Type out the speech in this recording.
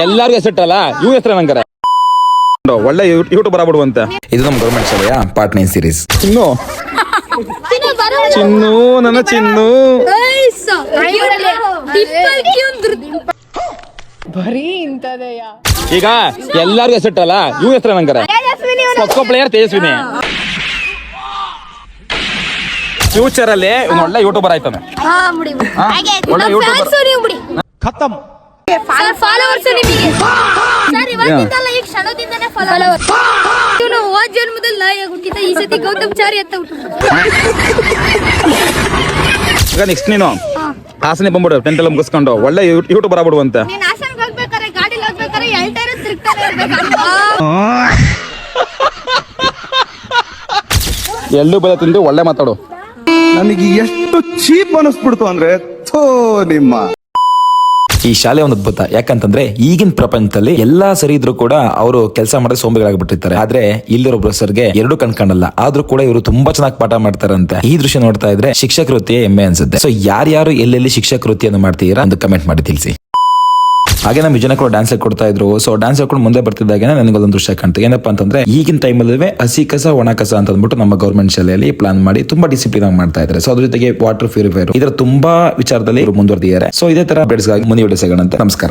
ಎಲ್ಲಾರ್ಗು ಹೆಸರಿಟ್ಟಲ್ಲ ಇವ್ ಹೆಸರು ನಂಗಾರೆ ಒಳ್ಳೆ ಯೂಟ್ಯೂಬರ್ ಆಗ್ಬಿಡುವಂತೆ. ಇದು ನಮ್ಮ ಗೌರ್ಮೆಂಟ್ ಶಾಲೆಯ ಪಾರ್ಟ್ 9 ಸೀರೀಸ್. ಚಿನ್ನು ಚಿನ್ನು ನನ್ನ ಚಿನ್ನು ಬರೀ ಇಂತದೆಯ. ಈಗ ಎಲ್ಲಾರ್ಗು ಹೆಸರಿಟ್ಟಲ್ಲ ಇವ್ ಹೆಸರು ನಂಗಾರೆ ಒಕ್ಕೋ ಪ್ಲೇಯರ್ ತೇಜಸ್ವಿನಿ. ಫ್ಯೂಚರ್ ಅಲ್ಲಿ ಒಳ್ಳೆ ಯೂಟ್ಯೂಬರ್ ಆಯ್ತಾನೆ. ಒಳ್ಳೆ ಯೂಟ್ಯೂಬರ್ ಖತಮ್. ಫಾಲೋವರ್ಸ್ ನಿಮಗೆ ಸರ್ ಇವತ್ತಿಂದಲ್ಲ ಈ ಕ್ಷಣದಿಂದನೇ ಫಾಲೋವರ್ಸ್. ಇವನು ಹೋದ ಜನ್ಮದಲ್ಲಿ ನಾಯಿಯಾಗಿ ಹುಟ್ಟಿದ, ಈ ಸತಿ ಗೌತಮ್ ಚಾರಿ ಅಂತ ಹುಟ್ಟಿದ. ಈಗ ನೆಕ್ಸ್ಟ್ ನೀನು ಹಾಸನ ಬಂದ್ಬಿಡು, 10th ಎಲ್ಲ ಮುಗಿಸ್ಕೊಂಡು ಒಳ್ಳೆ ಯೂಟ್ಯೂಬರ್ ಆಗ್ಬಿಡುವಂತೆ. ನೀನ್ ಹಾಸನ್ಗೆ ಹೋಗ್ಬೇಕಾರೆ ಗಾಡಿಲಿ ಹೋಗ್ಬೇಕಾರೆ ಎಳ್ತಾರೆ ತಿರುಗ್ತಾರೆ ಇರ್ಬೇಕು. ಎಳ್ಳು ಬೆಲೆ ತಿಂದು ಒಳ್ಳೆ ಮಾತಾಡು. ನನಗೆ ಎಷ್ಟು ಚೀಪ್ ಅನಿಸ್ಬಿಡ್ತು ಅಂದ್ರೆ ಥೋ ನಿಮ್ಮ. ಈ ಶಾಲೆ ಒಂದು ಅದ್ಭುತ. ಯಾಕಂತಂದ್ರೆ ಈಗಿನ ಪ್ರಪಂಚದಲ್ಲಿ ಎಲ್ಲಾ ಸರಿ ಇದ್ರು ಕೂಡ ಅವರು ಕೆಲಸ ಮಾಡೋ ಸೋಂಬೇರಿಗಳಾಗ್ಬಿಟ್ಟಿರ್ತಾರೆ. ಆದ್ರೆ ಇಲ್ಲಿರೋ ಪ್ರೊಫೆಸರ್ಗೆ ಎರಡು ಕಣ್ಕಂಡಲ್ಲ, ಆದ್ರೂ ಕೂಡ ಇವರು ತುಂಬಾ ಚೆನ್ನಾಗಿ ಪಾಠ ಮಾಡ್ತಾರಂತೆ. ಈ ದೃಶ್ಯ ನೋಡ್ತಾ ಇದ್ರೆ ಶಿಕ್ಷಕ ವೃತ್ತಿಯೇ ಹೆಮ್ಮೆ ಅನ್ಸುತ್ತೆ. ಸೊ ಯಾರ್ಯಾರು ಎಲ್ಲೆಲ್ಲಿ ಶಿಕ್ಷಕ ವೃತ್ತಿಯನ್ನು ಮಾಡ್ತೀರಾ ಅಂತ ಕಮೆಂಟ್ ಮಾಡಿ ತಿಳಿಸಿ. ಹಾಗೆ ನಮ್ಮ ವಿಜಯನ ಕೂಡ ಡ್ಯಾನ್ಸ್ ಕೊಡ್ತಾ ಇದ್ರು. ಸೊ ಡ್ಯಾನ್ಸ್ ಹಾಕೊಂಡು ಮುಂದೆ ಬರ್ತಿದ್ದಾಗೆ ನನಗೊಂದೊಂದು ದೃಶ್ಯ ಕಾಣ್ತು. ಏನಪ್ಪಾ ಅಂತಂದ್ರೆ ಈಗಿನ ಟೈಮಲ್ಲಿ ಹಸಿ ಕಸ ಒಣ ಕಸ ಅಂತ ಅಂದ್ಬಿಟ್ಟು ನಮ್ಮ ಗೌರ್ಮೆಂಟ್ ಶಾಲೆಯಲ್ಲಿ ಪ್ಲಾನ್ ಮಾಡಿ ತುಂಬಾ ಡಿಸಿಪ್ಲಿನ್ ಆಗಿ ಮಾಡ್ತಾ ಇದ್ದಾರೆ. ಸೊ ಅದ್ರ ಜೊತೆಗೆ ವಾಟರ್ ಪ್ಯೂರಿಫೈರ್ ಇದರ ತುಂಬಾ ವಿಚಾರದಲ್ಲಿ ಮುಂದುವರೆದಿದ್ದಾರೆ. ಸೊ ಇದೇ ತರ ಬೆಳೆಸ್ಗಾಗಿ ಮುಂದೆ ವಿಡಿಯೋ ಸಿಗೋಣ ಅಂತ. ನಮಸ್ಕಾರ.